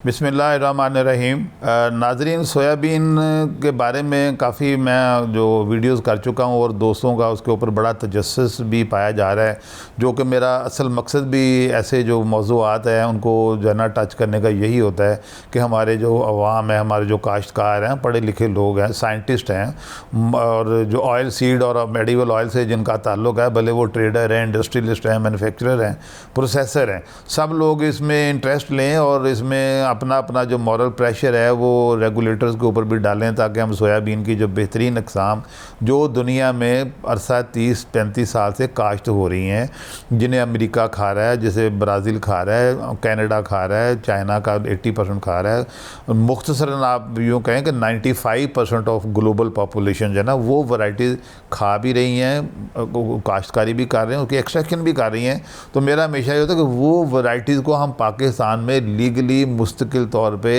बिस्मिल्लाहिर्रहमानिर्रहीम। नाज़रीन, सोयाबीन के बारे में काफ़ी मैं जो वीडियोस कर चुका हूँ और दोस्तों का उसके ऊपर बड़ा तजस्सुस भी पाया जा रहा है, जो कि मेरा असल मकसद भी ऐसे जो मौज़ूआत हैं उनको जो है ना टच करने का यही होता है कि हमारे जो अवाम है, हमारे जो काश्तकार हैं, पढ़े लिखे लोग हैं, साइंटिस्ट हैं और जो ऑयल सीड और मेडिवल ऑयल से जिनका ताल्लुक़ है, भले वो ट्रेडर हैं, इंडस्ट्रियलिस्ट हैं, मैन्युफैक्चरर हैं, प्रोसेसर हैं, सब लोग इसमें इंटरेस्ट लें और इसमें अपना अपना जो मॉरल प्रेशर है वो रेगुलेटर्स के ऊपर भी डालें, ताकि हम सोयाबीन की जो बेहतरीन अक़साम जो दुनिया में अरसा 30-35 साल से काश्त हो रही हैं, जिन्हें अमेरिका खा रहा है, जैसे ब्राज़ील खा रहा है, कनाडा खा रहा है, चाइना का 80% खा रहा है, मुख्तसरन आप यूँ कहें कि 95% ऑफ ग्लोबल पॉपुलेशन जो है ना वो वैराइटीज़ खा भी रही हैं, काश्तकारी भी कर रहे हैं, उसकी एक्सट्रैक्शन भी कर रही हैं। तो मेरा हमेशा ये होता है कि वो वैराइटीज़ को हम पाकिस्तान में लीगली मुस्तकिल तौर पे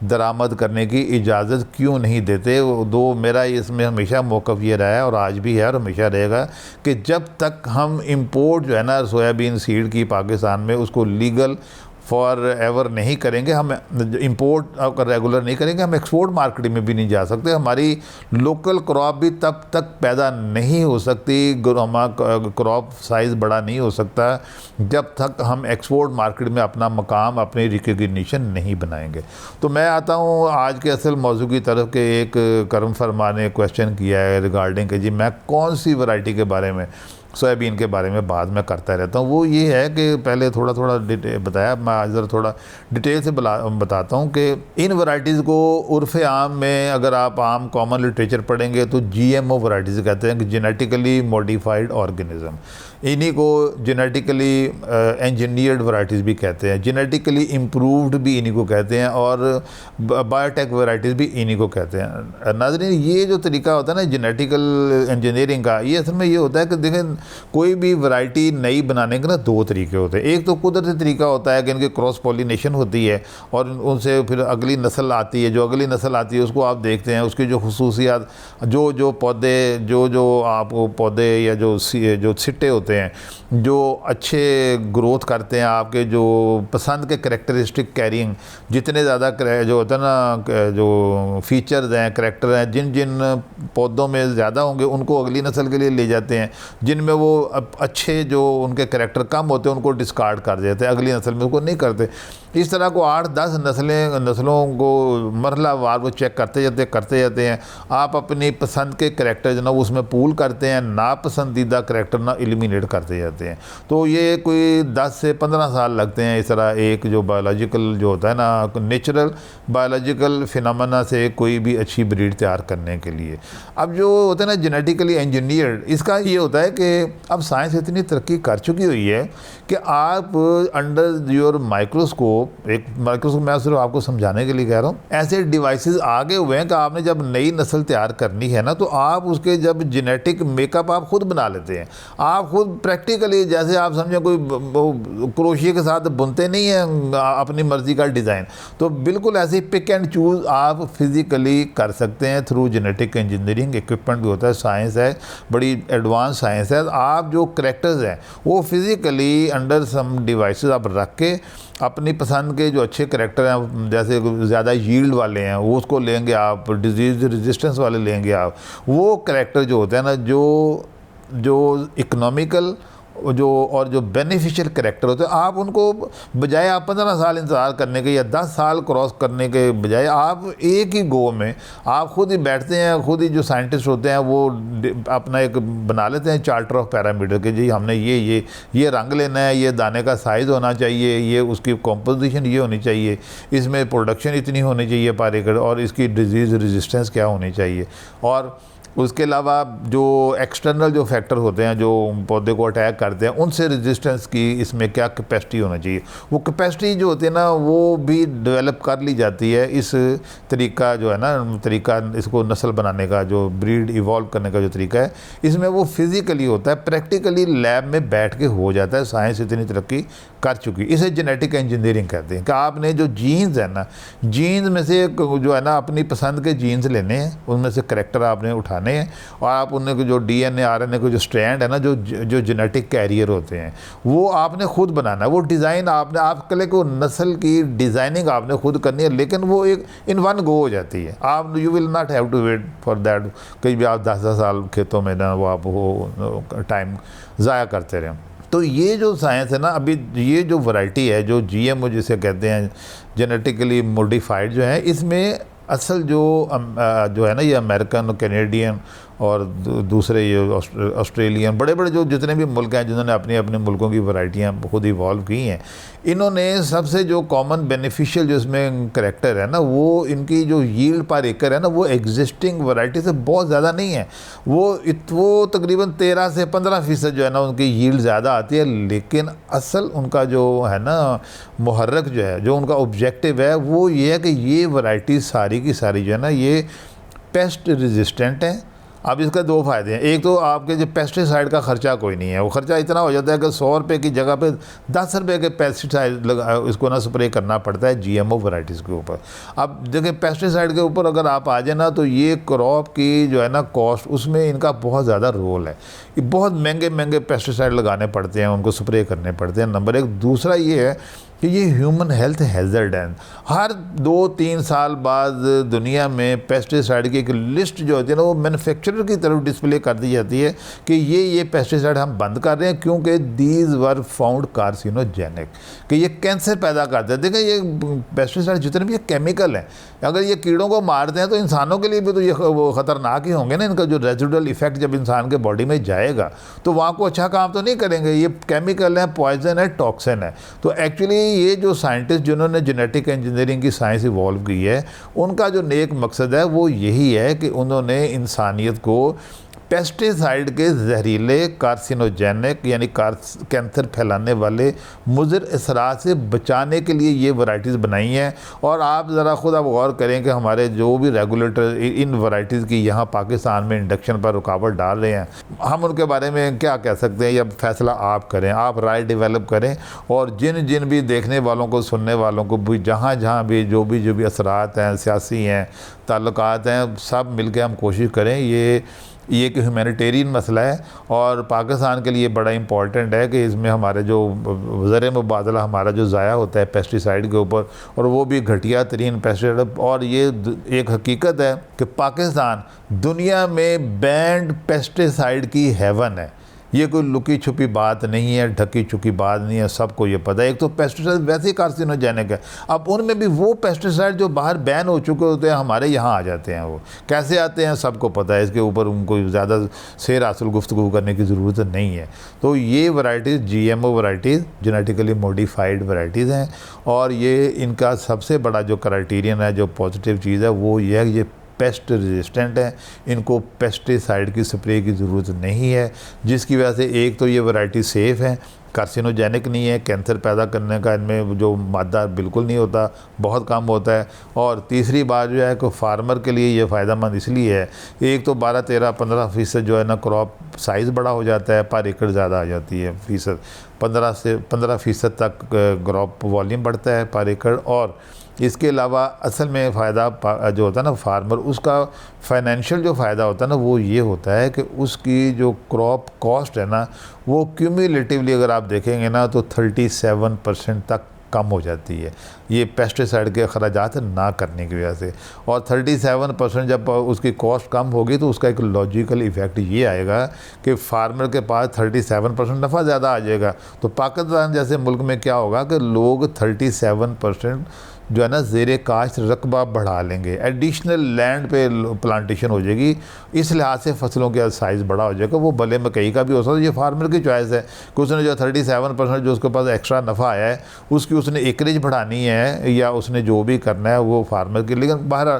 दरामद करने की इजाज़त क्यों नहीं देते। दो मेरा इसमें हमेशा मौक़िफ़ ये रहा है और आज भी है और हमेशा रहेगा कि जब तक हम इंपोर्ट जो है ना सोयाबीन सीड की पाकिस्तान में उसको लीगल फॉर एवर नहीं करेंगे, हम इंपोर्ट अगर रेगुलर नहीं करेंगे, हम एक्सपोर्ट मार्केट में भी नहीं जा सकते। हमारी लोकल क्रॉप भी तब तक पैदा नहीं हो सकती, हमारा क्रॉप साइज़ बड़ा नहीं हो सकता जब तक हम एक्सपोर्ट मार्केट में अपना मकाम, अपनी रिकग्निशन नहीं बनाएंगे। तो मैं आता हूँ आज के असल मौजू की तरफ के एक करम फरमा ने क्वेश्चन किया है रिगार्डिंग कि जी मैं कौन सी वैरायटी के बारे में, सोयाबीन के बारे में बात मैं करता रहता हूँ। वो ये है कि पहले थोड़ा थोड़ा बताया, मैं आज ज़रा थोड़ा डिटेल से बताता हूँ कि इन वैराइटीज़ को उर्फ़ आम में अगर आप आम कॉमन लिटरेचर पढ़ेंगे तो GMO वैराइटीज़ कहते हैं कि जेनेटिकली मॉडिफाइड ऑर्गेनिज़म। इन्हीं को जेनेटिकली इंजीनियर्ड वैराइटीज़ भी कहते हैं, जेनेटिकली इम्प्रूव्ड भी इन्हीं को कहते हैं और बायोटेक वैराइटीज़ भी इन्हीं को कहते हैं। नाज़रीन, ये जो तरीका होता है ना जेनेटिकल इंजीनियरिंग का, ये असल में ये होता है कि देखें कोई भी वैरायटी नई बनाने के ना दो तरीके होते हैं। एक तो कुदरती तरीका होता है कि इनके क्रॉस पॉलिनेशन होती है और उनसे फिर अगली नस्ल आती है, जो अगली नस्ल आती है उसको आप देखते हैं, उसकी जो खुसूसियात, जो पौधे जो आपको पौधे या जो सिट्टे होते हैं जो अच्छे ग्रोथ करते हैं, आपके जो पसंद के करैक्टरिस्टिक कैरिंग, जितने ज़्यादा जो होता है ना जो फीचर्स हैं, करैक्टर हैं, जिन जिन पौधों में ज़्यादा होंगे उनको अगली नस्ल के लिए ले जाते हैं, जिनमें वो अच्छे जो उनके करैक्टर कम होते हैं उनको डिस्कार्ड कर देते हैं, अगली नस्ल में उसको नहीं करते। इस तरह को 8-10 नस्लों को मरहलावार वो चेक करते जाते हैं। आप अपनी पसंद के करैक्टर जो ना उसमें पूल करते हैं, नापसंदीदा करैक्टर ना एलिमिनेट करते जाते हैं। तो ये कोई 10 से 15 साल लगते हैं इस तरह एक जो बायोलॉजिकल जो होता है ना नेचुरल बायोलॉजिकल फिनोमेना से कोई भी अच्छी ब्रीड तैयार करने के लिए। अब जो होता है ना जेनेटिकली इंजीनियर्ड, इसका ये होता है कि अब साइंस इतनी तरक्की कर चुकी हुई है कि आप अंडर योर माइक्रोस्कोप, एक माइक्रोस्कोप मैं सिर्फ आपको समझाने के लिए कह रहा हूँ, ऐसे डिवाइसेस आगे हुए हैं कि आपने जब नई नस्ल तैयार करनी है ना तो आप उसके जब जेनेटिक मेकअप आप खुद बना लेते हैं। आप खुद प्रैक्टिकली, जैसे आप समझें कोई क्रोशिया के साथ बुनते नहीं हैं अपनी मर्ज़ी का डिज़ाइन, तो बिल्कुल ऐसे ही पिक एंड चूज़ आप फिज़िकली कर सकते हैं थ्रू जेनेटिक इंजीनियरिंग। इक्विपमेंट भी होता है, साइंस है, बड़ी एडवांस साइंस है। आप जो करैक्टर्स हैं वो फिज़िकली अंडर सम डिवाइसेस आप रख के अपनी पसंद के जो अच्छे करैक्टर हैं, जैसे ज़्यादा यील्ड वाले हैं वो उसको लेंगे आप, डिजीज़ रेजिस्टेंस वाले लेंगे आप। वो करैक्टर जो होते हैं ना जो इकोनॉमिकल जो बेनिफिशियल करैक्टर होते हैं, आप उनको बजाय आप 15 साल इंतज़ार करने के या 10 साल क्रॉस करने के बजाय आप एक ही गो में आप खुद ही बैठते हैं, खुद ही जो साइंटिस्ट होते हैं वो अपना एक बना लेते हैं चार्टर ऑफ पैरामीटर के, जी हमने ये रंग लेना है, ये दाने का साइज़ होना चाहिए, ये उसकी कॉम्पोजिशन ये होनी चाहिए, इसमें प्रोडक्शन इतनी होनी चाहिए पर एकड़, और इसकी डिजीज़ रेजिस्टेंस क्या होनी चाहिए। और उसके अलावा जो एक्सटर्नल जो फैक्टर होते हैं जो पौधे को अटैक करते हैं, उनसे रेजिस्टेंस की इसमें क्या कैपेसिटी होना चाहिए, वो कैपेसिटी जो होती है ना वो भी डेवलप कर ली जाती है। इस तरीका जो है ना तरीका इसको नस्ल बनाने का, जो ब्रीड इवॉल्व करने का जो तरीका है, इसमें वो फिज़िकली होता है, प्रैक्टिकली लैब में बैठ के हो जाता है। साइंस इतनी तरक्की कर चुकी, इसे जेनेटिक इंजीनियरिंग कहते हैं कि आपने जो जीन्स है ना, जीन्स में से जो है ना अपनी पसंद के जीन्स लेने हैं, उनमें से करैक्टर आपने उठाने लगाने हैं और आप उनके जो DNA RNA के जो स्ट्रैंड है ना, जो जेनेटिक कैरियर होते हैं, वो आपने खुद बनाना है। वो डिज़ाइन आपने, आपके को नस्ल की डिज़ाइनिंग आपने खुद करनी है, लेकिन वो एक इन वन गो हो जाती है। आप you will not have to wait for that, कहीं भी आप 10-10 साल खेतों में ना वो आप वो टाइम ज़ाया करते रहें। तो ये जो साइंस है ना, अभी ये जो वैरायटी है, जो GMO जिसे कहते हैं, जेनेटिकली मॉडिफाइड जो है, इसमें असल जो है ना, ये अमेरिकन, कैनेडियन और दूसरे ये ऑस्ट्रेलियन, बड़े बड़े जो जितने भी मुल्क हैं जिन्होंने अपने अपने मुल्कों की वैरायटियाँ खुद इवॉल्व की हैं, इन्होंने सबसे जो कॉमन बेनिफिशियल जो इसमें करैक्टर है ना, वो इनकी जो यील्ड पर एकड़ है ना, वो एग्जिस्टिंग वैरायटी से बहुत ज़्यादा नहीं है। वो तकरीबन 13 से 15% जो है ना उनकी यील्ड ज़्यादा आती है, लेकिन असल उनका जो है ना मुहर्रक जो है, जो उनका ऑब्जेक्टिव है, वो ये है कि ये वैरायटी सारी की सारी जो है ना, ये पेस्ट रेजिस्टेंट हैं। अब इसका 2 फ़ायदे हैं। एक तो आपके जो पेस्टिसाइड का ख़र्चा कोई नहीं है, वो ख़र्चा इतना हो जाता है कि 100 रुपये की जगह पे 10 रुपये के पेस्टिसाइड इसको ना स्प्रे करना पड़ता है GMO वैराइटीज़ के ऊपर। अब देखिए, पेस्टिसाइड के ऊपर अगर आप आ जाए ना, तो ये क्रॉप की जो है ना कॉस्ट, उसमें इनका बहुत ज़्यादा रोल है। ये बहुत महंगे महंगे पेस्टिसाइड लगाने पड़ते हैं, उनको स्प्रे करने पड़ते हैं, नंबर 1। दूसरा ये है कि ये ह्यूमन हेल्थ हैज़र्ड है। हर 2-3 साल बाद दुनिया में पेस्टिसाइड की एक लिस्ट जो होती है ना, वो मैन्युफैक्चरर की तरफ डिस्प्ले कर दी जाती है कि ये पेस्टिसाइड हम बंद कर रहे हैं, क्योंकि दीज वर फाउंड कार्सिनोजेनिक, कि ये कैंसर पैदा करते हैं। देखिए, ये पेस्टिसाइड जितने भी ये केमिकल हैं, अगर ये कीड़ों को मारते हैं तो इंसानों के लिए भी तो ये वो ख़तरनाक ही होंगे ना। इनका जो रेजिडुअल इफेक्ट जब इंसान के बॉडी में जाएगा तो वहाँ को अच्छा काम तो नहीं करेंगे। ये केमिकल है, पॉइजन है, टॉक्सिन है। तो एक्चुअली ये जो साइंटिस्ट जिन्होंने जेनेटिक इंजीनियरिंग की साइंस इवॉल्व की है, उनका जो नेक मकसद है वो यही है कि उन्होंने इंसानियत को पेस्टिसाइड के जहरीले, कार्सिनोजेनिक यानी कैंसर फैलाने वाले मुज़र असरात से बचाने के लिए ये वैराइटीज़ बनाई हैं। और आप ज़रा ख़ुद आप गौर करें कि हमारे जो भी रेगुलेटर इन वैराइटीज़ की यहाँ पाकिस्तान में इंडक्शन पर रुकावट डाल रहे हैं, हम उनके बारे में क्या कह सकते हैं? या फैसला आप करें, आप राय डेवलप करें, और जिन भी देखने वालों को, सुनने वालों को भी, जहाँ भी जो भी असरात हैं, सियासी हैं, ताल्लुकात हैं, सब मिल के हम कोशिश करें। ये एक ह्यूमैनिटेरियन मसला है और पाकिस्तान के लिए बड़ा इम्पॉर्टेंट है कि इसमें हमारे जो ज़र मुबादला हमारा जो ज़ाया होता है पेस्टिसाइड के ऊपर, और वो भी घटिया तरीन पेस्टिसाइड। और ये एक हकीकत है कि पाकिस्तान दुनिया में बैंड पेस्टिसाइड की हेवन है। ये कोई लुकी छुपी बात नहीं है, ढकी छुपी बात नहीं है, सबको ये पता है। एक तो पेस्टिसाइड वैसे ही कार्सिनोजेनिक है, अब उनमें भी वो पेस्टिसाइड जो बाहर बैन हो चुके होते हैं हमारे यहाँ आ जाते हैं। वो कैसे आते हैं सबको पता है, इसके ऊपर उनको ज़्यादा सेर हासिल गुफ्तगू करने की ज़रूरत नहीं है। तो ये varieties GMO varieties, genetically modified varieties हैं, और ये इनका सबसे बड़ा जो क्राइटेरियन है, जो पॉजिटिव चीज़ है, वो ये है कि ये पेस्ट रेजिस्टेंट है। इनको पेस्टिसाइड की स्प्रे की ज़रूरत नहीं है, जिसकी वजह से एक तो ये वैरायटी सेफ़ है, कार्सिनोजेनिक नहीं है, कैंसर पैदा करने का इनमें जो मादा बिल्कुल नहीं होता, बहुत कम होता है। और तीसरी बात जो है कि फार्मर के लिए ये फ़ायदेमंद इसलिए है, एक तो 12, 13, 15% जो है ना क्रॉप साइज़ बड़ा हो जाता है, पर एकड़ ज़्यादा आ जाती है, 15 से 15% तक क्रॉप वॉल्यूम बढ़ता है पर एकड़। और इसके अलावा असल में फ़ायदा जो होता है ना फार्मर, उसका फाइनेंशियल जो फ़ायदा होता है ना, वो ये होता है कि उसकी जो क्रॉप कॉस्ट है ना, वो क्यूमुलेटिवली अगर आप देखेंगे ना तो 37% तक कम हो जाती है, ये पेस्टिसाइड के अखराजात ना करने की वजह से। और 37% जब उसकी कॉस्ट कम होगी तो उसका एक लॉजिकल इफ़ेक्ट ये आएगा कि फार्मर के पास 37% नफ़ा ज़्यादा आ जाएगा। तो पाकिस्तान जैसे मुल्क में क्या होगा कि लोग 37% जो है ना ज़ेरे काश्त रकबा बढ़ा लेंगे, एडिशनल लैंड पे प्लांटेशन हो जाएगी। इस लिहाज से फसलों का साइज़ बड़ा हो जाएगा। वो भले मकई का भी हो सकता है, ये फार्मर की चॉइस है कि उसने जो 37% जो उसके पास एक्स्ट्रा नफ़ा आया है उसकी उसने एकरेज बढ़ानी है या उसने जो भी करना है वो फार्मर की। लेकिन बाहर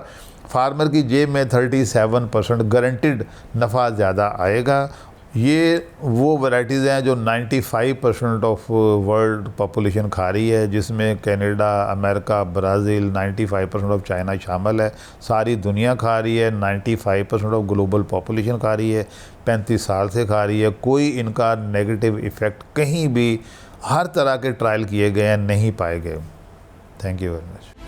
फार्मर की जेब में 37% गारंटीड नफ़ा ज़्यादा आएगा। ये वो वैराइटीज़ हैं जो 95% ऑफ वर्ल्ड पॉपुलेशन खा रही है, जिसमें Canada, America, Brazil, 95% of China शामिल है। सारी दुनिया खा रही है, 95% ऑफ ग्लोबल पॉपुलेशन खा रही है, 35 साल से खा रही है। कोई इनका नेगेटिव इफ़ेक्ट कहीं भी हर तरह के ट्रायल किए गए हैं नहीं पाए गए। Thank you very much.